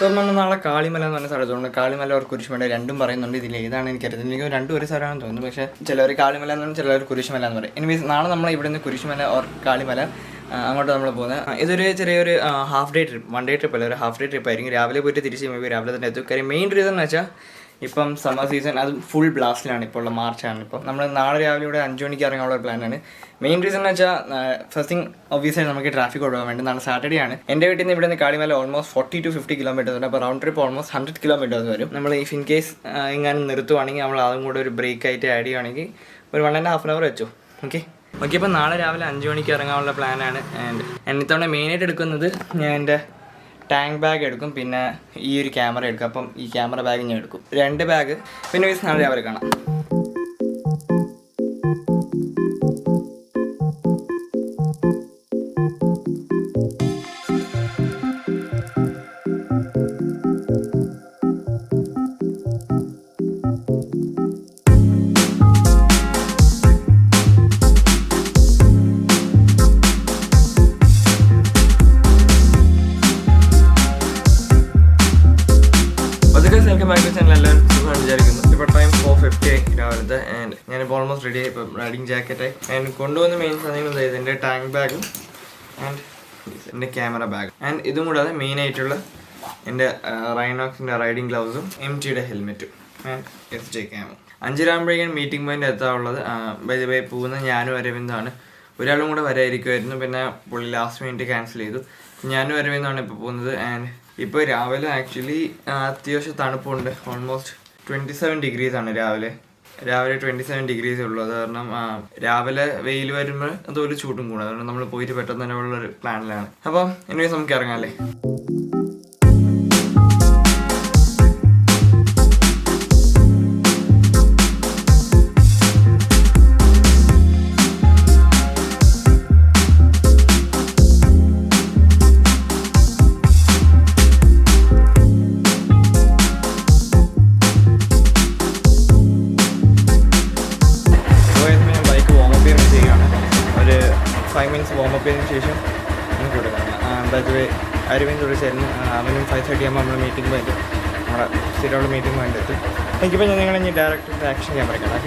So നമ്മൾ നാളെ കാളിമല എന്ന് പറഞ്ഞ സ്ഥലത്തുണ്ട്. കാളിമല ഓർ കുരിശുമല രണ്ടും പറയുന്നുണ്ട്. ഇതിൽ ഏതാണ് എനിക്കറിയാം. എനിക്ക് രണ്ടും ഒരു സ്ഥലമാണെന്ന് തോന്നുന്നു. പക്ഷേ ചിലർ കാളിമല എന്നും ചിലർ കുരിശുമല എന്ന് പറയും. എനിവേസ് നാളെ നമ്മൾ ഇവിടെ നിന്ന് കുരിശുമല ഓർ കാളിമല അങ്ങോട്ട് നമ്മൾ പോകുന്നത്. ഇതൊരു ചെറിയൊരു half day trip, 1 day trip അല്ല, ഒരു ഹാഫ് ഡേ ട്രിപ്പ് ആയിരിക്കും. രാവിലെ പോയിട്ട് തിരിച്ച് കഴിയുമ്പോൾ രാവിലെ തന്നെ എത്തും. കാര്യം മെയിൻ റീസൺ എന്ന് വെച്ചാൽ ഇപ്പം സമ്മർ സീസൺ അത് ഫുൾ ബ്ലാസ്റ്റിലാണ്. ഇപ്പോൾ ഉള്ള മാർച്ചാണ്. ഇപ്പം നമ്മൾ നാളെ രാവിലെ ഇവിടെ 5 മണിക്ക് ഇറങ്ങാനുള്ള ഒരു പ്ലാനാണ്. മെയിൻ റീസൺ എന്ന് വെച്ചാൽ ഫസ്റ്റ് തിങ് ഒബ്വിയസ്ലി നമുക്ക് ട്രാഫിക് ഒഴിവാൻ വേണ്ടി. നാളെ സാറ്റർഡേ ആണ്. എൻ്റെ വീട്ടിൽ നിന്ന് ഇവിടെ നിന്ന് കാളിമല ഓൾമോസ്റ്റ് 40 to 50 കിലോമീറ്റേഴ്സ് ഉണ്ട്. അപ്പോൾ റൗണ്ട് ട്രിപ്പ് ഓൾമോസ്റ്റ് 100 കിലോമീറ്റേഴ്സ് വരും. നമ്മൾ ഇഫ് ഇൻ കേസ് എങ്ങാനും നിർത്തുവാണെങ്കിൽ നമ്മൾ അതും കൂടെ ഒരു ബ്രേക്ക് ആയിട്ട് ആഡ് ചെയ്യുവാണെങ്കിൽ ഒരു 1.5 hour വെച്ചു. ഓക്കെ, ഇപ്പോൾ നാളെ രാവിലെ 5 മണിക്ക് ഇറങ്ങാനുള്ള പ്ലാനാണ്. ആൻഡ് ഇത്തവണ മെയിനായിട്ട് എടുക്കുന്നത് ഞാൻ എൻ്റെ ടാങ്ക് ബാഗ് എടുക്കും, പിന്നെ ഈ ഒരു ക്യാമറ എടുക്കും. അപ്പം ഈ ക്യാമറ ബാഗ് ഞാൻ എടുക്കും, 2 ബാഗ്. പിന്നെ നാളെ രാവിലെ കാണാം. എല്ലാവരും സുഖമാണ് വിചാരിക്കുന്നു. ഇപ്പോൾ ടൈം 4:50 രാവിലത്തെ. ആൻഡ് ഞാനിപ്പോൾ ഓൾമോസ്റ്റ് റെഡി ആയി. ഇപ്പം റൈഡിങ് ജാക്കറ്റായി. ആൻഡ് കൊണ്ടുവന്ന മെയിൻ സാധനങ്ങൾ ഇത് എൻ്റെ ടാങ്ക് ബാഗും ആൻഡ് എൻ്റെ ക്യാമറ ബാഗ്. ആൻഡ് ഇതും കൂടാതെ മെയിനായിട്ടുള്ള എൻ്റെ റൈനോക്സിൻ്റെ റൈഡിങ് ഗ്ലൗസും MTയുടെ ഹെൽമെറ്റും ആൻഡ് SJ ക്യാമും. 5:00 മീറ്റിംഗ് പോയിൻ്റ് എത്താനുള്ളത്. ബൈ ദ വേ പോകുന്നത് ഞാനും അരവിന്ദാണ്. ഒരാളും കൂടെ വരായിരിക്കുമായിരുന്നു, പിന്നെ പുള്ളി ലാസ്റ്റ് മിനിറ്റ് ക്യാൻസൽ ചെയ്തു. ഞാനും അരവിന്ദാണ് ഇപ്പോൾ പോകുന്നത്. ആൻഡ് ഇപ്പോൾ രാവിലെ ആക്ച്വലി അത്യാവശ്യം തണുപ്പുണ്ട്. ഓൾമോസ്റ്റ് 27 degrees ആണ് രാവിലെ 27 degrees ഉള്ളൂ. അത് കാരണം രാവിലെ വെയിൽ വരുമ്പോൾ അതുപോലെ ചൂടും കൂടും. അതുകൊണ്ട് നമ്മൾ പോയിട്ട് പെട്ടെന്ന് തന്നെ ഉള്ളൊരു പ്ലാനിലാണ്. അപ്പോൾ എനിവേസ് നമുക്ക് ഇറങ്ങാമല്ലേ. ഒരു 5 minutes വാമപ്പ് ചെയ്തതിന് ശേഷം നമുക്ക് ഇവിടെ കാണാം. ബൈ അരവിന്ദ് വിളിച്ചായിരുന്നു. അവനും 5:30 ആകുമ്പോൾ നമ്മൾ മീറ്റിംഗ് പോയിട്ട് നമ്മുടെ സ്ഥിരമുള്ള മീറ്റിംഗ് പോയിന്റ് എത്തും. എനിക്കിപ്പോൾ ഞാൻ നിങ്ങളെ ഇനി ഡയറക്റ്റ് ആക്ഷൻ ക്യാമറ കാണാം.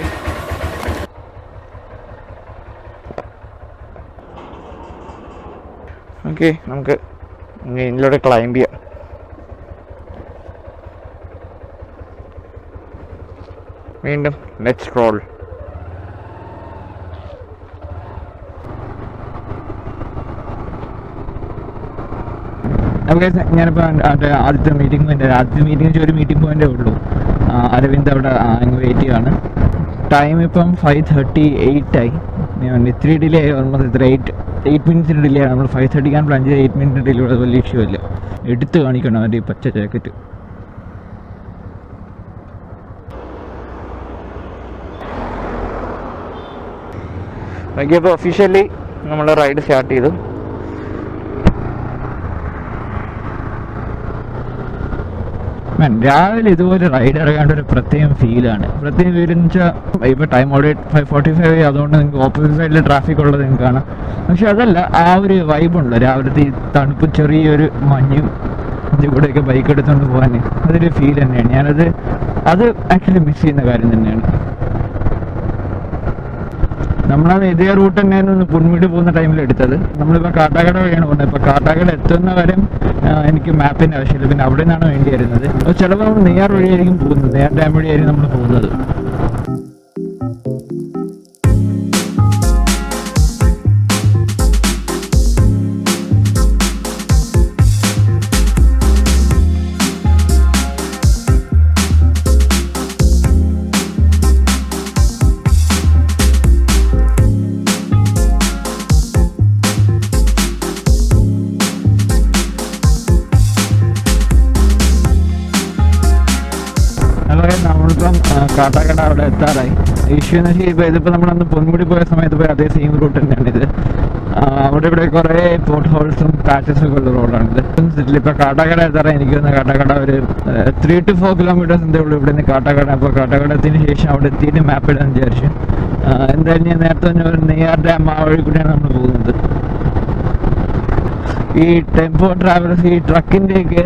ഓക്കെ, നമുക്ക് ഇതിലൂടെ ക്ലൈംബ് ചെയ്യാം. വീണ്ടും ലെറ്റ്സ് റോൾ. ഓക്കെ, ഞാനിപ്പോൾ ആദ്യത്തെ മീറ്റിംഗ് പോയിന്റ് ഒരു മീറ്റിംഗ് പോയിൻ്റേ ഉള്ളൂ. അരവിന്ദ് അവിടെ അങ്ങ് വെയിറ്റ് ചെയ്യാണ്. ടൈം ഇപ്പം 5:38 ആയി. 3 ഡിലേ ആയി. ഓൾമോസ്റ്റ് 8 minutes ഡിലേ ആണ്. നമ്മൾ 5:30 പ്ലാൻ ചെയ്ത് 8 minutes ഡിലേ ഉള്ളത് വലിയ ഇഷ്യൂ ഇല്ല. എടുത്ത് കാണിക്കണം അവരുടെ ഈ പച്ച ജാക്കറ്റ്. ഓക്കെ, അപ്പോൾ ഒഫീഷ്യലി നമ്മൾ റൈഡ് സ്റ്റാർട്ട് ചെയ്തു. രാവിലെ ഇതുപോലെ റൈഡ് ഇറങ്ങേണ്ട ഒരു പ്രത്യേകം ഫീലാണ്. പ്രത്യേകം ഫീൽ എന്ന് വെച്ചാൽ ഇപ്പോൾ ടൈം ഓൾറെഡി 5:45 അതുകൊണ്ട് നിങ്ങൾക്ക് ഓപ്പോസിറ്റ് സൈഡിൽ ട്രാഫിക് ഉള്ളത് നിങ്ങൾക്ക് കാണാം. പക്ഷെ അതല്ല, ആ ഒരു വൈബുണ്ടല്ലോ രാവിലത്തെ ഈ തണുപ്പ്, ചെറിയൊരു മഞ്ഞും ഇതിൽ കൂടെയൊക്കെ ബൈക്ക് എടുത്തുകൊണ്ട് പോകാൻ അതൊരു ഫീൽ തന്നെയാണ്. അത് ആക്ച്വലി മിസ് ചെയ്യുന്ന കാര്യം തന്നെയാണ്. നമ്മളത് ഇതേ റൂട്ട് തന്നെയായിരുന്നു പൊന്മുടി പോകുന്ന ടൈമിൽ എടുത്തത്. നമ്മളിപ്പോൾ കാട്ടാക്കട വഴിയാണ് പോകുന്നത്. ഇപ്പോൾ കാട്ടാക്കട എത്തുന്ന വരെ എനിക്ക് മാപ്പിൻ്റെ ആവശ്യമില്ല. പിന്നെ അവിടെ നിന്നാണ് വേണ്ടി വരുന്നത്. ചിലപ്പോൾ നമ്മൾ നെയ്യാർ വഴിയായിരിക്കും പോകുന്നത്. നെയ്യാർ ഡാം വഴിയായിരിക്കും നമ്മൾ പോകുന്നത്. നമ്മളിപ്പം കാട്ടാക്കട അവിടെ എത്താറായി. ഇഷ്യൂ എന്ന് വെച്ചാൽ ഇപ്പോൾ ഇതിപ്പോൾ നമ്മളന്ന് പൊന്മുടി പോയ സമയത്ത് പോയി അതേ സെയിം റൂട്ട് തന്നെയാണ് ഇത്. അവിടെ ഇവിടെ കുറേ പോട്ട് ഹോൾസും പാച്ചസും ഒക്കെ ഉള്ള റോഡാണിത്. ഇപ്പോൾ കാട്ടാക്കട എത്താറായി. എനിക്ക് വന്ന കാട്ടാക്കട ഒരു 3 to 4 kilometers എന്തേ ഉള്ളൂ ഇവിടെ നിന്ന് കാട്ടാക്കട. അപ്പോൾ കാട്ടാക്കട എത്തിയതിന് ശേഷം അവിടെ എത്തിയിട്ട് മാപ്പ് ഇടാൻ വിചാരിച്ചു. എന്തായാലും ഞാൻ നേരത്തെ പറഞ്ഞ നെയ്യാർ ഡാം ആ വഴി കൂടിയാണ് നമ്മൾ പോകുന്നത്. ഈ ടെമ്പോ ട്രാവലർസ്, ഈ ട്രക്കിൻ്റെയൊക്കെ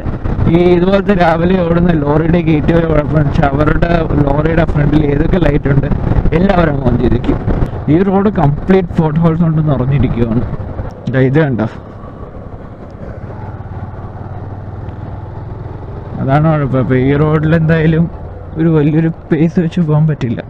ഈ ഇതുപോലത്തെ രാവിലെ ഓടുന്ന ലോറിയുടെ ഗേറ്റ് വരെ കുഴപ്പമെന്ന് വെച്ചാൽ അവരുടെ ലോറിയുടെ ഫ്രണ്ടിൽ ഏതൊക്കെ ലൈറ്റ് ഉണ്ട് എല്ലാവരും ഓൺ ചെയ്തിരിക്കും. ഈ റോഡ് കംപ്ലീറ്റ് ഫോട്ടോ ഹോൾസ് കൊണ്ട് നിറഞ്ഞിരിക്കുകയാണ്. ഇത് കണ്ടോ, അതാണ് കുഴപ്പം. ഇപ്പം ഈ റോഡിൽ എന്തായാലും ഒരു വലിയൊരു പേസ് വെച്ച് പോകാൻ പറ്റില്ല.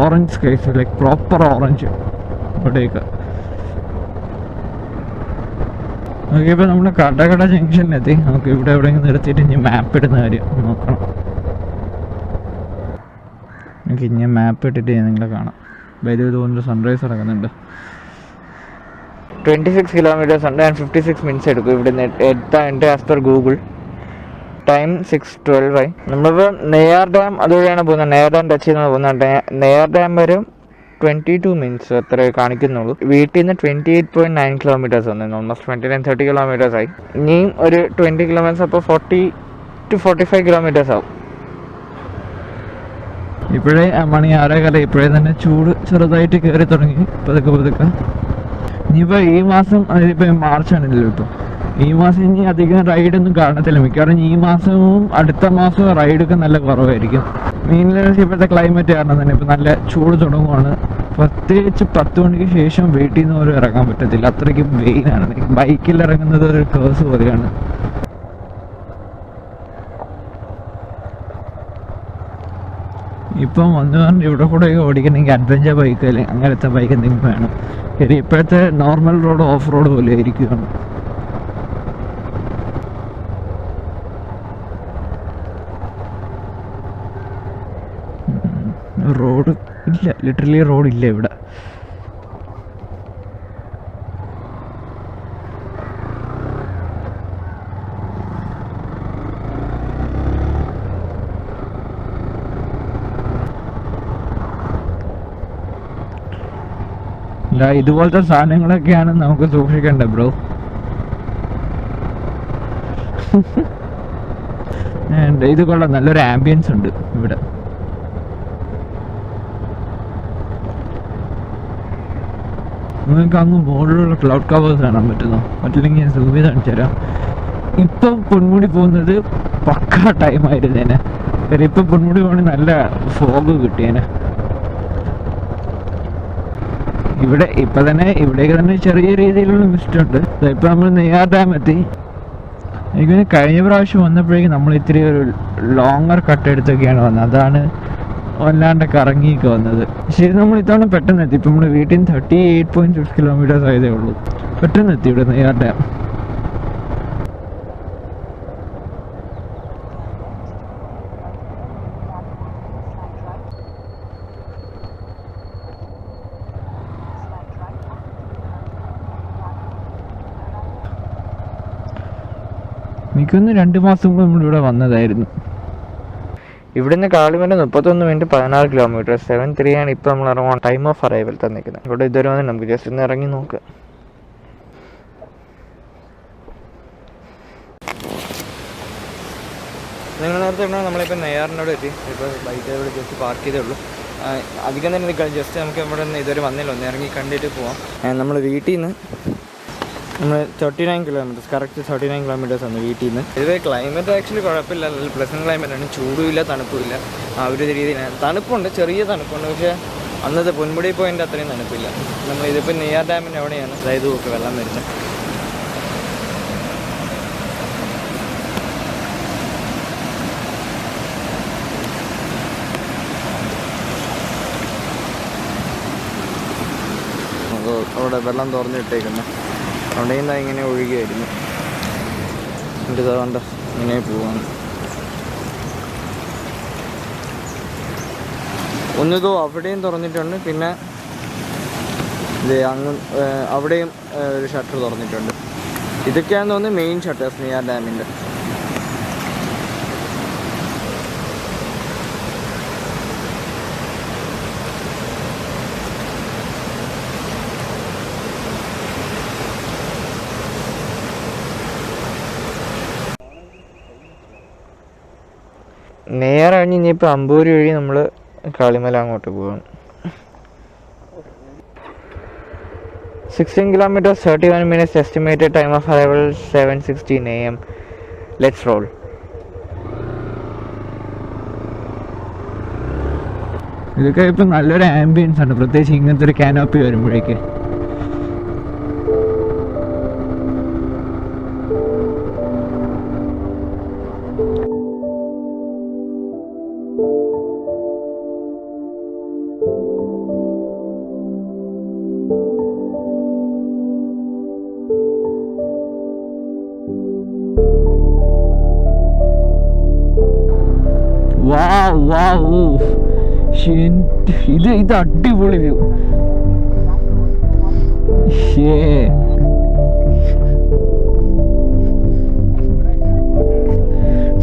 Orange skies, like proper orange ഇവിടേക്ക്. ഓക്കെ, ഇപ്പം നമ്മൾ കടകട ജംഗ്ഷനിലെത്തി. നമുക്ക് ഇവിടെ എവിടെയെങ്കിലും നിർത്തിയിട്ട് ഇനി മാപ്പ് ഇടുന്ന കാര്യം നോക്കണം. എനിക്ക് ഇനി മാപ്പ് ഇട്ടിട്ട് നിങ്ങളെ കാണാം. വൈദ്യുതി തോന്നുന്നു സൺറൈസ് നടക്കുന്നുണ്ട്. 26 kilometers ഉണ്ട് ആൻഡ് 56 minutes എടുക്കും ഇവിടെ എത്താൻ ആസ് പെർ ഗൂഗിൾ. ടൈം 6:12 ആയി. നമ്മളിപ്പോൾ നെയ്യാർ ഡാം അതുവഴിയാണ് പോകുന്നത്. നെയ്യാർ ഡാം ടച്ച് ചെയ്താണ് പോകുന്നത്. നെയ്യാർ ഡാം വരെ 22 minutes അത്രേ കാണിക്കുന്നുള്ളൂ. വീട്ടിൽ നിന്ന് 28.9 kilometers വന്നു. ഓൾമോസ്റ്റ് 29-30 kilometers ആയി. ഇനിയും ഒരു 20 kilometers, അപ്പോൾ 40 to 45 kilometers ആവും. ഇപ്പോഴേ മണി 6:15. ഇപ്പോഴേ തന്നെ ചൂട് ചെറുതായിട്ട് കയറി തുടങ്ങി പതുക്കെ പതുക്കെ. ഇനിയിപ്പോൾ ഈ മാസം, അതിപ്പോൾ മാർച്ചാണല്ലോ ഇപ്പോൾ, ഈ മാസം ഇനി അധികം റൈഡൊന്നും കാണത്തില്ല. മിക്കവാറും ഈ മാസവും അടുത്ത മാസവും റൈഡൊക്കെ നല്ല കുറവായിരിക്കും. മെയിൻലി ഇപ്പോഴത്തെ ക്ലൈമറ്റ് കാരണം തന്നെ ഇപ്പം നല്ല ചൂട് തുടങ്ങുവാണ്. പ്രത്യേകിച്ച് 10 മണിക്ക് ശേഷം വീട്ടിൽ നിന്ന് പോലും ഇറങ്ങാൻ പറ്റത്തില്ല, അത്രയ്ക്കും വെയിലാണ്. ബൈക്കിൽ ഇറങ്ങുന്നത് ഒരു കേസ് പോലെയാണ്. ഇപ്പം വന്ന് പറഞ്ഞ് ഇവിടെ കൂടെ ഓടിക്കണമെങ്കിൽ അഡ്വഞ്ചർ ബൈക്ക് അല്ലെങ്കിൽ അങ്ങനത്തെ ബൈക്ക് എന്തെങ്കിലും വേണം. ശരി, ഇപ്പോഴത്തെ നോർമൽ റോഡ് ഓഫ് റോഡ് പോലെ ആയിരിക്കുകയാണ്. റോഡ് ഇല്ല, ലിറ്ററലി റോഡില്ല ഇവിടെ. അല്ല, ഇതുപോലത്തെ സാധനങ്ങളൊക്കെയാണ് നമുക്ക് സൂക്ഷിക്കേണ്ടത് ബ്രോ. ഇത് കൊള്ളാം, നല്ലൊരു ആംബിയൻസ് ഉണ്ട് ഇവിടെ. നിങ്ങൾക്ക് അങ്ങ് മുകളിലുള്ള ക്ലൗഡ് കവേഴ്സ് കാണാൻ പറ്റുന്നോ? പറ്റില്ലെങ്കിൽ ഞാൻ സൂം ചെയ്ത് കാണിച്ചു തരാം. ഇപ്പം പൊന്മുടി പോകുന്നത് പക്കാ ടൈമായിരുന്നേനെ. കാര്യം ഇപ്പം പൊന്മുടി പോകണമെങ്കിൽ നല്ല ഫോഗ് കിട്ടിയേനെ. ഇവിടെ ഇപ്പം തന്നെ ഇവിടേക്ക് തന്നെ ചെറിയ രീതിയിലുള്ള മിസ്റ്റ് ഉണ്ട്. ഇപ്പം നമ്മൾ നെയ്യാർ ഡാം എത്തി. എനിക്ക് കഴിഞ്ഞ പ്രാവശ്യം വന്നപ്പോഴേക്കും നമ്മൾ ഇത്തിരി ഒരു ലോങ്ങർ കട്ട് എടുത്തൊക്കെയാണ് വന്നത്. അതാണ് വല്ലാണ്ട് കറങ്ങിയൊക്കെ വന്നത്. ശരി, നമ്മൾ ഇത്തവണ പെട്ടെന്ന് എത്തി. ഇപ്പം നമ്മൾ വീട്ടിൽ നിന്ന് 38.6 kilometers ആയതേ ഉള്ളൂ. പെട്ടെന്ന് എത്തി ഇവിടെ നെയ്യാർ ഡാം. എനിക്കൊന്ന് 2 മാസം മുമ്പ് നമ്മളിവിടെ വന്നതായിരുന്നു. ഇവിടുന്ന് കാളിമല 31 minutes 16 kilometers 7:03 ആണ് ഇപ്പം നമ്മൾ ഇറങ്ങാൻ ടൈം ഓഫ് അറൈവൽ തന്നിരിക്കുന്നത്. ഇവിടെ ഇതുവരെ വന്ന് നമുക്ക് ജസ്റ്റ് ഒന്ന് ഇറങ്ങി നോക്കാം. നിങ്ങൾ നേരത്തെ ഉണ്ടോ? നമ്മളിപ്പോൾ നെയ്യാറിനോട് എത്തി. ഇപ്പോൾ ബൈക്ക് ഇവിടെ ജസ്റ്റ് പാർക്ക് ചെയ്തേ ഉള്ളൂ. അധികം തന്നെ നിൽക്കാം. ജസ്റ്റ് നമുക്ക് ഇവിടെ നിന്ന് ഇതുവരെ വന്നില്ല, ഒന്ന് ഇറങ്ങി കണ്ടിട്ട് പോവാം. നമ്മൾ വീട്ടിൽ നിന്ന് നമ്മൾ 39 kilometers, കറക്റ്റ് 39 kilometers ആണ് വീട്ടിൽ നിന്ന്. ഇതുവരെ ക്ലൈമറ്റ് ആക്ച്വലി കുഴപ്പമില്ല, നല്ല പ്ലസൻറ്റ് ക്ലൈമറ്റാണ്. ചൂടുമില്ല തണുപ്പുമില്ല, ആ ഒരു രീതിയിലാണ്. തണുപ്പുണ്ട്, ചെറിയ തണുപ്പുണ്ട്, പക്ഷേ അന്നത്തെ പൊന്മുടി പോയിൻ്റെ അത്രയും തണുപ്പില്ല. നമ്മൾ ഇതിപ്പോൾ നെയ്യാർ ഡാമിൻ്റെ അവിടെയാണ് അതായത് ഒക്കെ വെള്ളം വരുന്നത്. അവിടെ വെള്ളം തുറന്നിട്ടേക്കുന്നു. അവിടെ നിന്ന് ഇങ്ങനെ ഒഴുകിയായിരുന്നു. എന്നിട്ട് ഇതാണ്ട് ഇങ്ങനെ പോവാണ്. ഒന്നിതോ അവിടെയും തുറന്നിട്ടുണ്ട്, പിന്നെ ഇത് അങ്ങ് അവിടെയും ഒരു ഷട്ടർ തുറന്നിട്ടുണ്ട്. ഇതൊക്കെയാണെന്ന് തോന്നുന്നു മെയിൻ ഷട്ടേഴ്സ് നെയ്യാർ ഡാമിൻ്റെ. നെയ്യാർ കഴിഞ്ഞ് ഇനിയിപ്പോൾ അമ്പൂരി വഴി നമ്മൾ കാളിമല അങ്ങോട്ട് പോവാണ്. 16 kilometers, 31 minutes, estimated time of arrival 7:16 AM. Let's roll. ഇതൊക്കെ ഇപ്പം നല്ലൊരു ആംബിയൻസ് ആണ്, പ്രത്യേകിച്ച് ഇങ്ങനത്തെ ഒരു കാനോപ്പി വരുമ്പോഴേക്ക്. ഇത് അടിപൊളി വ്യൂ.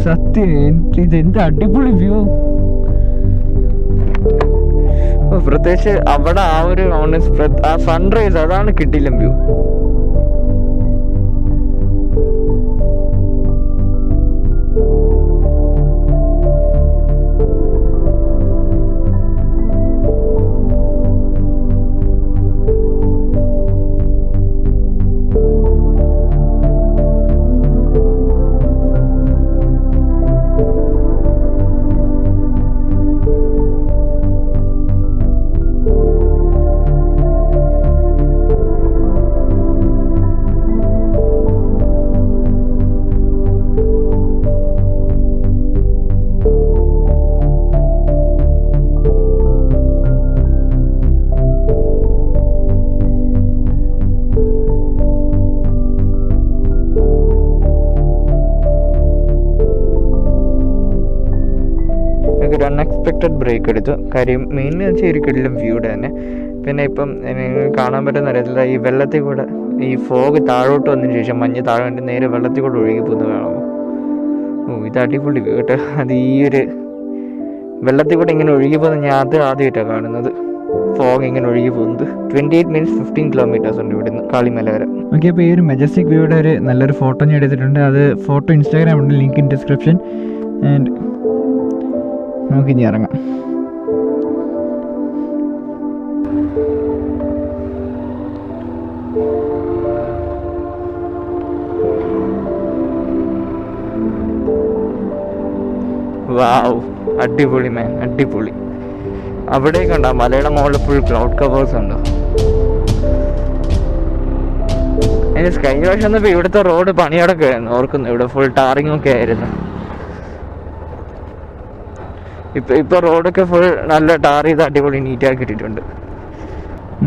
സത്യം ഇതെന്ത് അടിപൊളി വ്യൂ. പ്രത്യേകിച്ച് അവിടെ ആ ഒരു സൺറൈസ്, അതാണ് കിട്ടില്ല വ്യൂ. ഒരു അൺഎക്സ്പെക്റ്റഡ് ബ്രേക്ക് എടുത്തു. കാര്യം മെയിൻലി വെച്ചാൽ ഒരു കിടിലം വ്യൂടെ തന്നെ. പിന്നെ ഇപ്പം കാണാൻ പറ്റുന്ന അറിയത്തില്ല, ഈ വെള്ളത്തിൽ കൂടെ ഈ ഫോഗ് താഴോട്ട് വന്നതിന് ശേഷം മഞ്ഞ് താഴെ വേണ്ടി നേരെ വെള്ളത്തിൽ കൂടെ ഒഴുകി പോകുന്നത് കാണാമോ? ഇത് അടിപൊളി വ്യൂ കേട്ടോ. അത് ഈ ഒരു വെള്ളത്തിൽ കൂടെ ഇങ്ങനെ ഒഴുകി പോകുന്നത് ഞാൻ ആദ്യമായിട്ടാണ് കാണുന്നത്. ഫോഗ് ഇങ്ങനെ ഒഴുകി പോകുന്നത്. 28 minutes 15 kilometers ഉണ്ട് ഇവിടുന്ന് കാളിമല വരെ. ഓക്കെ, അപ്പോൾ ഈ ഒരു മെജസ്റ്റിക് വ്യൂയുടെ ഒരു നല്ലൊരു ഫോട്ടോ ഞാൻ എടുത്തിട്ടുണ്ട്. അത് ഫോട്ടോ ഇൻസ്റ്റാഗ്രാമുണ്ട്, ലിങ്ക് ഇൻ ഡിസ്ക്രിപ്ഷൻ. ആൻഡ് നമുക്കിനി ഇറങ്ങാം. വാവ്, അടിപൊളി മാൻ, അടിപൊളി. അവിടേക്ക് ഉണ്ടോ മലയുടെ മുകളിൽ ഫുൾ ക്ലൗഡ് കവേഴ്സ് ഉണ്ട്. കഴിഞ്ഞ വർഷം വന്നപ്പോൾ ഇവിടുത്തെ റോഡ് പണിയടൊക്കെ ആയിരുന്നു, ഓർക്കുന്നു. ഇവിടെ ഫുൾ ടാറിങ് ഒക്കെ ആയിരുന്നു. ഇപ്പൊ റോഡൊക്കെ ഫുൾ നല്ല ടാർ ചെയ്ത് അടിപൊളി നീറ്റാക്കി ഇട്ടിട്ടുണ്ട്.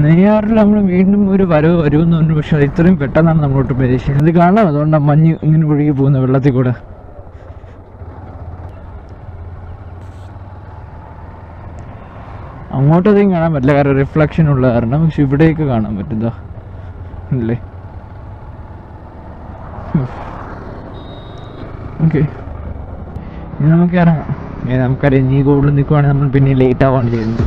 നെയ്യാറിൽ നമ്മൾ വീണ്ടും ഒരു വരവ് വരുമെന്ന് പറഞ്ഞു, പക്ഷെ ഇത്രയും പെട്ടെന്നാണ് നമ്മളോട്ട് പ്രതീക്ഷിച്ചത്. ഇത് കാണാം, അതുകൊണ്ടാണ് മഞ്ഞ് ഇങ്ങനെ ഒഴുകി പോകുന്ന വെള്ളത്തിൽ കൂടെ. അങ്ങോട്ടധികം കാണാൻ പറ്റില്ല, കാരണം റിഫ്ലക്ഷൻ ഉള്ള കാരണം. പക്ഷെ ഇവിടേക്ക് കാണാൻ പറ്റുന്നോ അല്ലേ? ഓക്കെ, ഇനി നമുക്ക് ഇറങ്ങാം. നമുക്കറിയാം, നീ കൂടുതൽ നിൽക്കുവാണെങ്കിൽ നമ്മൾ പിന്നെ ലേറ്റ് ആവാണ് ചെയ്യുന്നത്.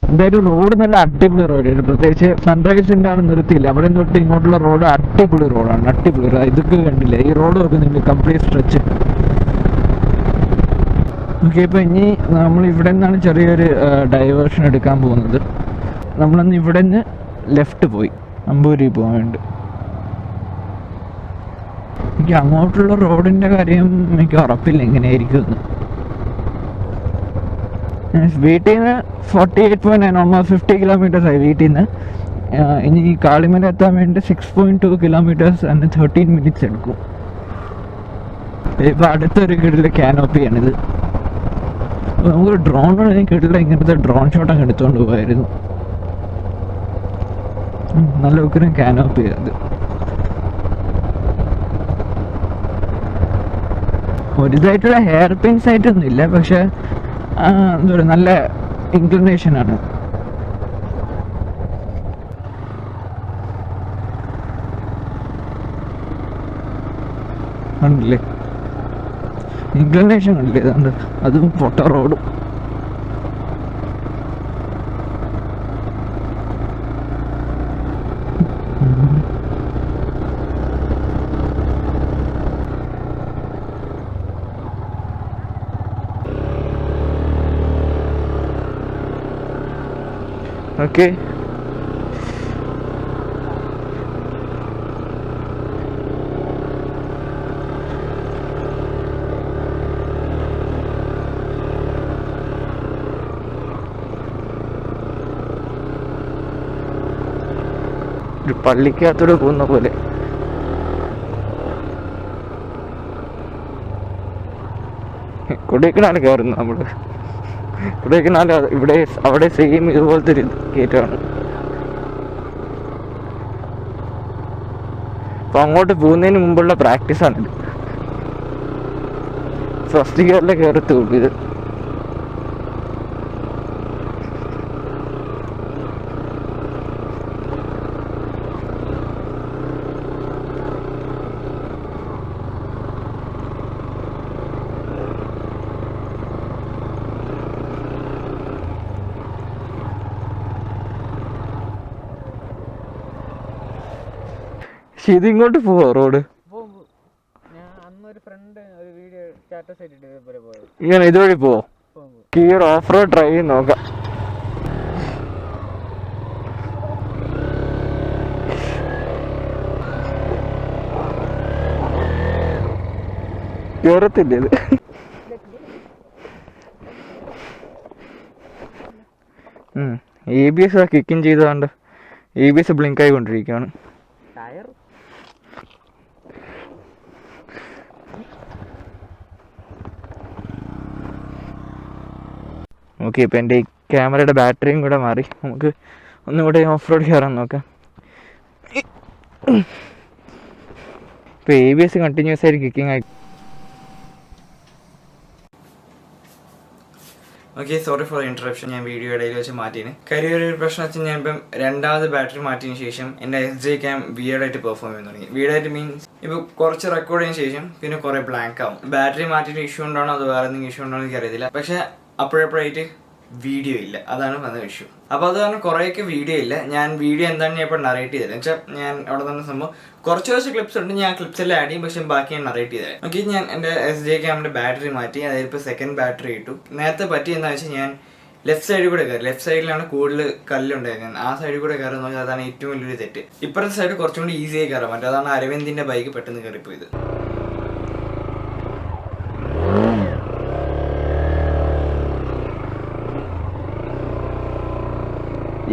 എന്തായാലും റോഡ് നല്ല അടിപൊളി റോഡാണ്. പ്രത്യേകിച്ച് സൺറൈസിൻ്റെ ആണ് നിർത്തിയില്ല, അവിടെ തൊട്ട് ഇങ്ങോട്ടുള്ള റോഡ് അടിപൊളി റോഡാണ്, അടിപൊളി. ഇതൊക്കെ കണ്ടില്ല, ഈ റോഡ് നോക്കുന്നില്ല, കംപ്ലീറ്റ് സ്ട്രെച്ച്. ഓക്കെ, ഇപ്പോൾ ഇനി നമ്മൾ ഇവിടെ നിന്നാണ് ചെറിയൊരു ഡൈവേർഷൻ എടുക്കാൻ പോകുന്നത്. നമ്മളന്ന് ഇവിടെ നിന്ന് ലെഫ്റ്റ് പോയി അമ്പൂരി പോകാൻ വേണ്ടി. എനിക്ക് അങ്ങോട്ടുള്ള റോഡിൻ്റെ കാര്യം എനിക്ക് ഉറപ്പില്ല എങ്ങനെയായിരിക്കും എന്ന്. വീട്ടിൽ നിന്ന് 48.9, ഓൾമോസ്റ്റ് 50 kilometers ആയി വീട്ടിൽ നിന്ന്. ഇനി ഈ കാളിമല എത്താൻ വേണ്ടി 6.2 kilometers and 13 minutes എടുക്കും. ഇപ്പം അടുത്തൊരു കിടില കാനോപ്പിയാണിത്. നമുക്ക് ഡ്രോൺ കിടില ഇങ്ങനത്തെ ഡ്രോൺ ഷോട്ടൊക്കെ എടുത്തുകൊണ്ട് പോകായിരുന്നു. നല്ല ഉഗ്രം കാനോപ്പി അത്. ഒരിതായിട്ടുള്ള ഹെയർ പിൻസ് ആയിട്ടൊന്നും ഇല്ല, പക്ഷെ എന്താ പറയുക, നല്ല ഇൻക്ലിനേഷനാണ്. കണ്ടില്ലേ ഇൻക്ലിനേഷൻ കണ്ടില്ലേ, ഇതുണ്ട്. അതും പൊട്ട റോഡും. ഓക്കെ, ഒരു പള്ളിക്കകത്തൂടെ പോകുന്ന പോലെ. കൊടൈക്കനാൽ കയറുന്നു നമ്മള്. കൊടൈക്കനാൽ ഇവിടെ അവിടെ സെയിം ഇതുപോലത്തെ ഒരു കയറ്റമാണ്. അപ്പൊ അങ്ങോട്ട് പോകുന്നതിന് മുമ്പുള്ള പ്രാക്ടീസാണിത്. ഫസ്റ്റ് ഗിയറിലെ കയറത്തുള്ളൂ ഇത്. ഇതിങ്ങോട്ട് പോവോ റോഡ്? ഇങ്ങനെ ഇതുവഴി പോവോ? കീർ ഓഫ് റോഡ് ട്രൈ ചെയ്ത് നോക്കാം. കേറത്തില്ല ഇത്. ABS കിക്കിങ് ചെയ്താണ്ട് ABS ബ്ലിങ്ക് ആയിക്കൊണ്ടിരിക്കുകയാണ്. ഓക്കെ, ഇപ്പം എൻ്റെ ഈ ക്യാമറയുടെ ബാറ്ററിയും കൂടെ മാറി. നമുക്ക് ഒന്നുകൂടെ ഓഫ് റോഡ് കയറാൻ നോക്കാം. ഇപ്പോൾ ABS കണ്ടിന്യൂസ് ആയിട്ട് കിക്കിങ് ആയി. Okay, sorry for interruption. ഞാൻ വീഡിയോ ഇടയിൽ വെച്ച് മാറ്റിന്. കാര്യം ഒരു പ്രശ്നം വെച്ചാൽ ഞാൻ ഇപ്പം രണ്ടാമത് ബാറ്ററി മാറ്റിയതിന് ശേഷം എൻ്റെ SJ ക്യാം വിയേർഡായിട്ട് പെർഫോം ചെയ്യാൻ തുടങ്ങി. വിയേർഡായിട്ട് മീൻസ് ഇപ്പോൾ കുറച്ച് റെക്കോർഡ് ചെയ്തതിന് ശേഷം പിന്നെ കുറേ ബ്ലാങ്ക് ആവും. ബാറ്ററി മാറ്റിയിട്ട് ഇഷ്യൂ ഉണ്ടോണോ അത് വേറെ എന്തെങ്കിലും ഇഷ്യൂ ഉണ്ടോ എനിക്ക് അറിയത്തില്ല. പക്ഷെ അപ്പോഴപ്പോഴായിട്ട് വീഡിയോ ഇല്ല, അതാണ് വന്ന ഇഷ്യൂ. അപ്പോൾ അത് കാരണം കുറേയൊക്കെ വീഡിയോ ഇല്ല. ഞാൻ വീഡിയോ എന്താണ് ഞാൻ ഇപ്പോൾ നറേറ്റ് ചെയ്തത് വെച്ചാൽ ഞാൻ അവിടെ തന്നെ സംഭവം കുറച്ച് ക്ലിപ്സ് ഉണ്ട്, ഞാൻ ക്ലിപ്സെല്ലാം ആഡ് ചെയ്യും, പക്ഷെ ബാക്കി ഞാൻ നറേറ്റ് ചെയ്തത്. ഓക്കെ, ഞാൻ എൻ്റെ SJ ക്യാമിൻ്റെ ബാറ്ററി മാറ്റി, അതായത് ഇപ്പോൾ സെക്കൻഡ് ബാറ്ററി ഇട്ടു. നേരത്തെ പറ്റിയെന്താ വെച്ചാൽ ഞാൻ ലെഫ്റ്റ് സൈഡിൽ കൂടെ കയറി. ലെഫ്റ്റ് സൈഡിലാണ് കൂടുതൽ കല്ലുണ്ടായിരുന്നത്. ആ സൈഡിൽ കൂടെ കയറുന്ന നോക്കി അതാണ് ഏറ്റവും വലിയൊരു തെറ്റ്. ഇപ്പുറത്തെ സൈഡ് കുറച്ചും കൂടി ഈസിയായി കയറാൻ പറ്റും. അതാണ് അരവിന്ദിൻ്റെ ബൈക്ക് പെട്ടെന്ന് കയറിപ്പോയത്.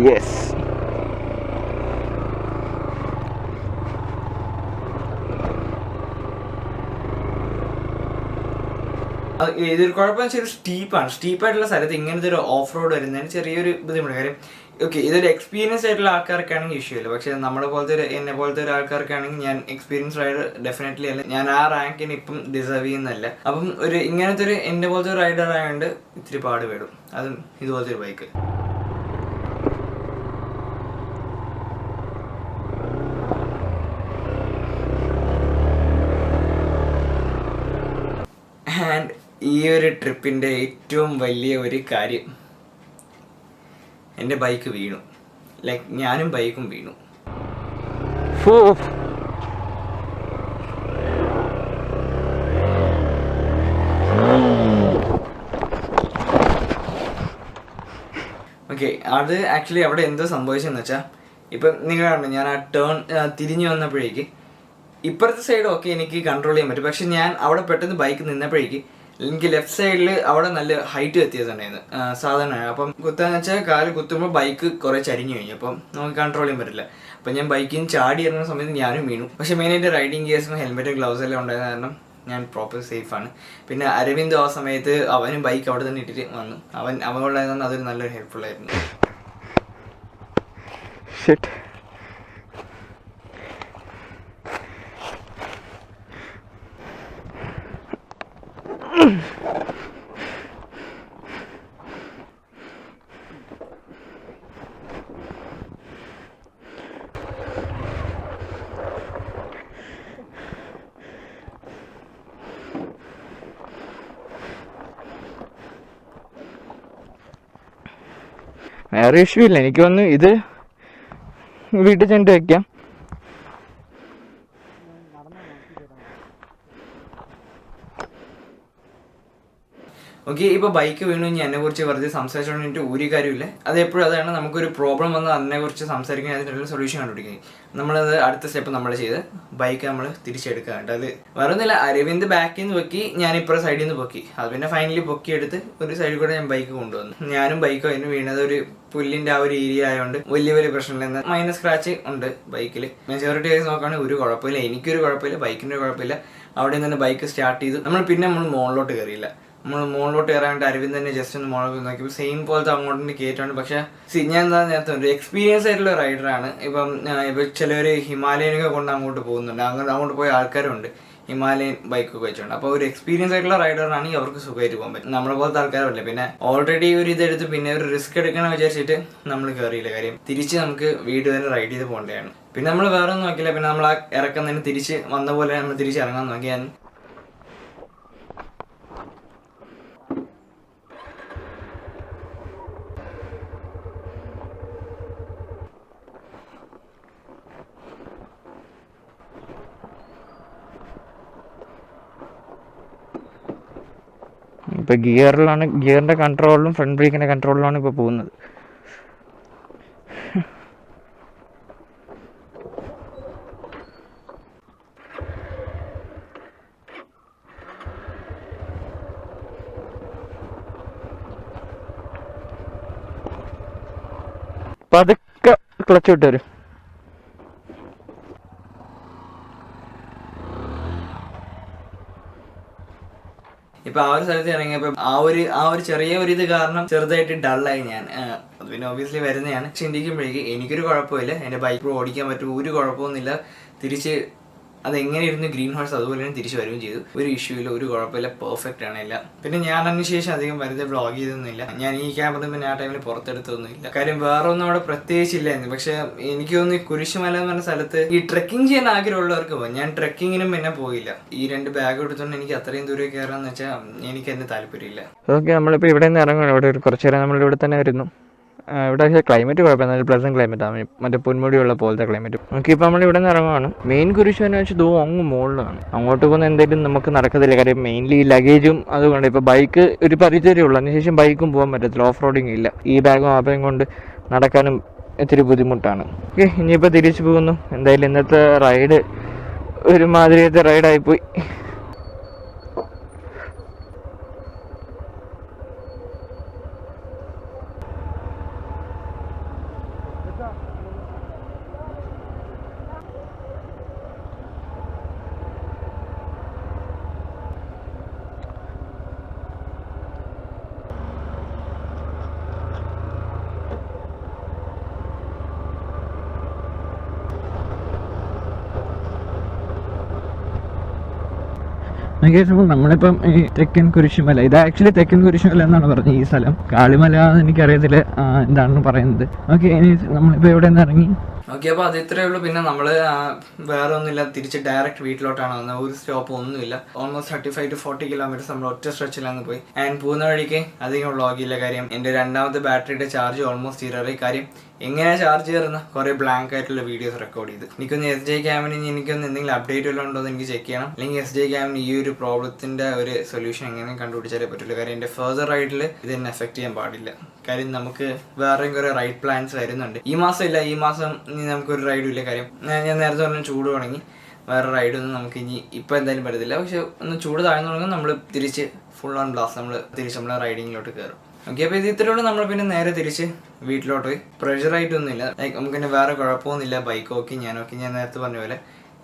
യെസ്, ഇതൊരു കുഴപ്പമെന്ന് വെച്ചാൽ സ്റ്റീപ്പാണ്. സ്റ്റീപ്പായിട്ടുള്ള സ്ഥലത്ത് ഇങ്ങനത്തെ ഒരു ഓഫ് റോഡ് വരുന്നതിന് ചെറിയൊരു ബുദ്ധിമുട്ട്. കാര്യം ഓക്കെ, ഇതൊരു എക്സ്പീരിയൻസ് ആയിട്ടുള്ള ആൾക്കാർക്കാണെങ്കിൽ ഇഷ്യൂ ഇല്ല. പക്ഷേ നമ്മളെ പോലത്തെ എന്നെ പോലത്തെ ഒരു ആൾക്കാർക്കാണെങ്കിൽ, ഞാൻ എക്സ്പീരിയൻസ് റൈഡർ ഡെഫിനറ്റ്ലി അല്ല, ഞാൻ ആ റാങ്കിന് ഇപ്പം ഡിസേർവ് ചെയ്യുന്നല്ല. അപ്പം ഒരു ഇങ്ങനത്തെ ഒരു എന്നെ പോലത്തെ ഒരു റൈഡർ ആയതുകൊണ്ട് ഇത്തിരി പാട് പേടും, അതും ഇതുപോലത്തെ ഒരു ബൈക്ക്. ആൻഡ് ഈ ഒരു ട്രിപ്പിൻ്റെ ഏറ്റവും വലിയ ഒരു കാര്യം, എൻ്റെ ബൈക്ക് വീണു. ലൈക്ക് ഞാനും ബൈക്കും വീണു. ഓക്കെ, അത് ആക്ച്വലി അവിടെ എന്തോ സംഭവിച്ചെന്ന് വെച്ചാൽ, ഇപ്പം നിങ്ങൾ കണ്ടു ഞാൻ ആ ടേൺ തിരിഞ്ഞു വന്നപ്പോഴേക്ക് ഇപ്പുറത്തെ സൈഡ് ഓക്കെ എനിക്ക് കൺട്രോൾ ചെയ്യാൻ പറ്റും. പക്ഷെ ഞാൻ അവിടെ പെട്ടെന്ന് ബൈക്ക് നിന്നപ്പോഴേക്ക് എനിക്ക് ലെഫ്റ്റ് സൈഡിൽ അവിടെ നല്ല ഹൈറ്റ് വ്യത്യാസമുണ്ടായിരുന്നു സാധാരണ. അപ്പം കുത്താന്ന് വെച്ചാൽ കാല് കുത്തുമ്പോൾ ബൈക്ക് കുറേ ചരിഞ്ഞു കഴിഞ്ഞു. അപ്പം നമുക്ക് കൺട്രോൾ ചെയ്യാൻ പറ്റില്ല. അപ്പം ഞാൻ ബൈക്കിൽ നിന്ന് ചാടി ഇറങ്ങുന്ന സമയത്ത് ഞാനും വീണു. പക്ഷെ മെയിനായിട്ട് റൈഡിങ് ഗിയേഴ്സും ഹെൽമെറ്റും ഗ്ലൗസ് എല്ലാം ഉണ്ടായിരുന്ന കാരണം ഞാൻ പ്രോപ്പർ സേഫാണ്. പിന്നെ അരവിന്ദ് ആ സമയത്ത് അവനും ബൈക്ക് അവിടെ തന്നെ ഇട്ടിട്ട് വന്നു. അവനുള്ളതാണ്, അതൊരു നല്ലൊരു ഹെൽപ്ഫുൾ ആയിരുന്നു. വേറെ ഇഷ്യൂ ഇല്ല. എനിക്ക് തോന്നുന്നു ഇത് വീട്ടിൽ ചെന്നിട്ട് വയ്ക്കാം. ഓക്കെ, ഇപ്പോൾ ബൈക്ക് വീണു കഴിഞ്ഞാൽ എന്നെക്കുറിച്ച് വെറുതെ സംസാരിച്ചുകൊണ്ടിട്ട് ഒരു കാര്യമില്ല. അത് എപ്പോഴും അതാണ്, നമുക്കൊരു പ്രോബ്ലം വന്ന് അതിനെക്കുറിച്ച് സംസാരിക്കാൻ അതിനുള്ള സൊല്യൂഷൻ കണ്ടുപിടിക്കുക. നമ്മളത് അടുത്ത സ്റ്റെപ്പ് നമ്മൾ ചെയ്ത് ബൈക്ക് നമ്മൾ തിരിച്ചെടുക്കാറുണ്ട്. അത് വേറെ ഒന്നുമില്ല, അരവിന്ദ് ബാക്കിൽ നിന്ന് പൊക്കി, ഞാനിപ്പോൾ സൈഡിൽ നിന്ന് പൊക്കി. അത് പിന്നെ ഫൈനലി പൊക്കിയെടുത്ത് ഒരു സൈഡിൽ കൂടെ ഞാൻ ബൈക്ക് കൊണ്ടുവന്നു. ഞാനും ബൈക്കും അതിന് വീണത് ഒരു പുല്ലിൻ്റെ ആ ഒരു ഏരിയ ആയതുകൊണ്ട് വലിയ പ്രശ്നമില്ല. മൈനസ് സ്ക്രാച്ച് ഉണ്ട് ബൈക്കിൽ. മെജോറിറ്റി കേസ് നോക്കുകയാണെങ്കിൽ ഒരു കുഴപ്പമില്ല, എനിക്കൊരു കുഴപ്പമില്ല, ബൈക്കിൻ്റെ കുഴപ്പമില്ല. അവിടെ നിന്ന് തന്നെ ബൈക്ക് സ്റ്റാർട്ട് ചെയ്തു. നമ്മൾ മുകളിലോട്ട് കയറിയില്ല. നമ്മൾ മുകളിലോട്ട് കയറാണ്ട് അരവിന്ദ് തന്നെ ജസ്റ്റ് ഒന്ന് മുകളിൽ നോക്കിയപ്പോൾ സെയിം പോലത്തെ അങ്ങോട്ട് കയറ്റാണ്. പക്ഷേ ഞാൻ എന്താ നേരത്തെ ഒരു എക്സ്പീരിയൻസ് ആയിട്ടുള്ള റൈഡറാണ്. ഇപ്പം ചിലവർ ഹിമാലയനൊക്കെ കൊണ്ട് അങ്ങോട്ട് പോകുന്നുണ്ട്, അങ്ങോട്ട് പോയ ആൾക്കാരുണ്ട് ഹിമാലയൻ ബൈക്കൊക്കെ വെച്ചുകൊണ്ട്. അപ്പോൾ ഒരു എക്സ്പീരിയൻസ് ആയിട്ടുള്ള റൈഡറാണെങ്കിൽ അവർക്ക് സുഖമായിട്ട് പോകാൻ പറ്റും. നമ്മളെ പോലത്തെ ആൾക്കാരല്ലേ. പിന്നെ ഓൾറെഡി ഒരു ഇതെടുത്ത് പിന്നെ ഒരു റിസ്ക് എടുക്കണം വിചാരിച്ചിട്ട് നമ്മൾ കയറിയില്ല. കാര്യം തിരിച്ച് നമുക്ക് വീട് വരെ റൈഡ് ചെയ്ത് പോകേണ്ടതാണ്. പിന്നെ നമ്മൾ വേറെ ഒന്നും നോക്കില്ല. പിന്നെ നമ്മൾ ആ ഇറക്കുന്നതിന് തിരിച്ച് വന്ന പോലെ നമ്മൾ തിരിച്ച് ഇറങ്ങാൻ നോക്കിയാൽ ഇപ്പോൾ ഗിയറിൻ്റെ കൺട്രോളിലും ഫ്രണ്ട് ബ്രേക്കിൻ്റെ കൺട്രോളിലാണ് ഇപ്പോൾ പോകുന്നത്. പതുക്കെ ക്ലച്ച് വിട്ട് വരും. ഇപ്പൊ ആ ഒരു സ്ഥലത്ത് ഇറങ്ങിയപ്പോ ആ ഒരു ചെറിയ ഒരു ഇത് കാരണം ചെറുതായിട്ട് ഡള്ളായി ഞാൻ. അത് പിന്നെ ഒബ്വിയസ്ലി വരുന്നതാണ്. ചിന്തിക്കുമ്പോഴേക്ക് എനിക്കൊരു കുഴപ്പമില്ല, എൻ്റെ ബൈക്ക് ഓടിക്കാൻ പറ്റും, ഒരു കുഴപ്പമൊന്നുമില്ല. തിരിച്ച് അതെങ്ങനെ ഇരുന്ന് ഗ്രീൻ ഹോഴ്സ് അതുപോലെ തന്നെ തിരിച്ചു വരികയും ചെയ്തു. ഒരു ഇഷ്യൂ ഇല്ല, ഒരു കുഴപ്പമില്ല, പെർഫെക്റ്റ് ആണ് എല്ലാം. പിന്നെ ഞാൻ അതിനുശേഷം അധികം വെറുതെ വ്ളോഗ് ചെയ്തൊന്നുമില്ല. ഞാൻ ഈ ക്യാമറ പിന്നെ ആ ടൈമിൽ പുറത്തെടുത്തൊന്നുമില്ല. കാര്യം വേറെ ഒന്നും അവിടെ പ്രത്യേകിച്ചില്ലായിരുന്നു. പക്ഷെ എനിക്ക് തോന്നുന്നു കുരിശുമല എന്ന് പറഞ്ഞ സ്ഥലത്ത് ഈ ട്രെക്കിംഗ് ചെയ്യാൻ ആഗ്രഹമുള്ളവർക്ക് പോകാം. ഞാൻ ട്രെക്കിങ്ങിനും പിന്നെ പോയില്ല. ഈ 2 ബാഗ് എടുത്തുകൊണ്ട് എനിക്ക് അത്രയും ദൂരം കയറാന്ന് വെച്ചാൽ എനിക്ക് എന്നെ താല്പര്യമില്ല. ഓക്കെ, നമ്മളിപ്പോൾ ഇവിടെ നിന്ന് ഇറങ്ങണം. ഇവിടെ കുറച്ച് നേരം നമ്മളിവിടെ തന്നെ വരുന്നു. ഇവിടെ പക്ഷേ ക്ലൈമറ്റ് കുഴപ്പമില്ല, നല്ല പ്ലസന്റ് ക്ലൈമറ്റാണ്, മറ്റേ പൊന്മുടിയുള്ള പോലത്തെ ക്ലൈമറ്റ്. ഓക്കെ, ഇപ്പോൾ നമ്മൾ ഇവിടെ നിന്ന് ഇറങ്ങുവാണ്. മെയിൻ കുരിശുവെന്ന് വെച്ചാൽ അങ്ങ് മുകളിലാണ്. അങ്ങോട്ട് പോകുന്ന എന്തെങ്കിലും നമുക്ക് നടക്കത്തില്ല. കാര്യം മെയിൻലി ഈ ലഗേജും അതുകൊണ്ട് ഇപ്പോൾ ബൈക്ക് ഒരു പരിചയമേ ഉള്ളൂ. അതിനുശേഷം ബൈക്കും പോകാൻ പറ്റത്തില്ല, ഓഫ് റോഡിങ് ഇല്ല. ഈ ബാഗും ആ ബാഗും കൊണ്ട് നടക്കാനും ഇത്തിരി ബുദ്ധിമുട്ടാണ്. ഓക്കെ, ഇനിയിപ്പോൾ തിരിച്ചു പോകുന്നു. എന്തായാലും ഇന്നത്തെ റൈഡ് ഒരുമാതിരിയത്തെ റൈഡായിപ്പോയി. നമ്മളിപ്പം ഈ തെക്കൻ കുരിശുമല, ഇത് ആക്ച്വലി തെക്കൻ കുരിശുമല എന്നാണ് പറഞ്ഞത് ഈ സ്ഥലം. കാളിമല എനിക്കറിയത്തില്ല എന്താണെന്ന് പറയുന്നത്. ഓക്കെ, ഇനി നമ്മളിപ്പോൾ ഇവിടെ നിന്ന് ഇറങ്ങി. ഓക്കെ, അപ്പോൾ അത് ഇത്രയേ ഉള്ളൂ. പിന്നെ നമ്മൾ വേറെ ഒന്നുമില്ല, തിരിച്ച് ഡയറക്റ്റ് വീട്ടിലോട്ടാണ് വന്നത്. ഒരു സ്റ്റോപ്പ് ഒന്നുമില്ല. ഓൾമോസ്റ്റ് 35 to 40 കിലോമീറ്റേഴ്സ് നമ്മൾ ഒറ്റ സ്ട്രെച്ചിലാണ് പോയി. ആൻഡ് പോകുന്ന വഴിക്ക് അധികം വ്ളോഗില്ല. കാര്യം എൻ്റെ രണ്ടാമത്തെ ബാറ്ററിയുടെ ചാർജ് ഓൾമോസ്റ്റ് തീരാറായി. കാര്യം എങ്ങനെയാണ് ചാർജ് കയറുന്ന കുറേ ബ്ലാങ്ക് ആയിട്ടുള്ള വീഡിയോസ് റെക്കോർഡ് ചെയ്ത്. എനിക്കൊന്ന് SJ ക്യാമിന് എനിക്കൊന്ന് എന്തെങ്കിലും അപ്ഡേറ്റ് വല്ലതും ഉണ്ടോ എന്ന് എനിക്ക് ചെക്ക് ചെയ്യണം. അല്ലെങ്കിൽ SJ ക്യാമിന് ഈ ഒരു പ്രോബ്ലത്തിൻ്റെ ഒരു സൊല്യൂഷൻ എങ്ങനെ കണ്ടുപിടിച്ചാലേ പറ്റുള്ളൂ. കാര്യം എൻ്റെ ഫെർദർ റൈഡിൽ ഇതെന്നെ എഫക്ട് ചെയ്യാൻ പാടില്ല. കാര്യം നമുക്ക് വേറെയും കുറേ റൈഡ് പ്ലാൻസ് വരുന്നുണ്ട്. ഈ മാസം ഇല്ല, ഈ മാസം നമുക്കൊരു റൈഡും ഇല്ല. കാര്യം ഞാൻ നേരത്തെ പറഞ്ഞ ചൂട് തുടങ്ങി, വേറെ റൈഡൊന്നും നമുക്ക് ഇനി ഇപ്പം എന്തായാലും പറ്റത്തില്ല. പക്ഷെ ഒന്ന് ചൂട് താഴ്ന്നു തുടങ്ങും, നമ്മൾ തിരിച്ച് ഫുൾ ഓൺ ബ്ലാസ്റ്റ് നമ്മൾ റൈഡിങ്ങിലോട്ട് കയറും. ഓക്കെ, അപ്പോൾ ഇത് ഇത്രയോടെ നമ്മൾ പിന്നെ നേരെ തിരിച്ച് വീട്ടിലോട്ട് പോയി. പ്രഷറായിട്ടൊന്നുമില്ല, ലൈക്ക് നമുക്ക് പിന്നെ വേറെ കുഴപ്പമൊന്നുമില്ല. ബൈക്ക് ഓക്കെ, ഞാൻ നേരത്തെ പറഞ്ഞ പോലെ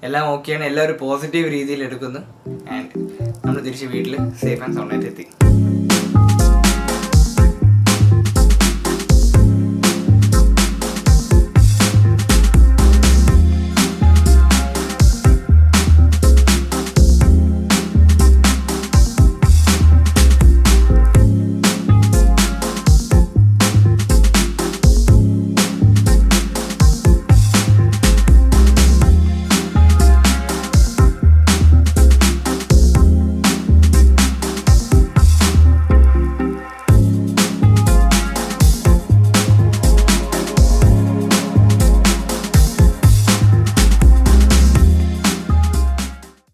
എല്ലാം ഓക്കെയാണ്. എല്ലാവരും പോസിറ്റീവ് രീതിയിൽ എടുക്കുന്നു. ആൻഡ് നമ്മൾ തിരിച്ച് വീട്ടിൽ സേഫ് ആൻഡ് സൗണ്ടായിട്ട് എത്തി.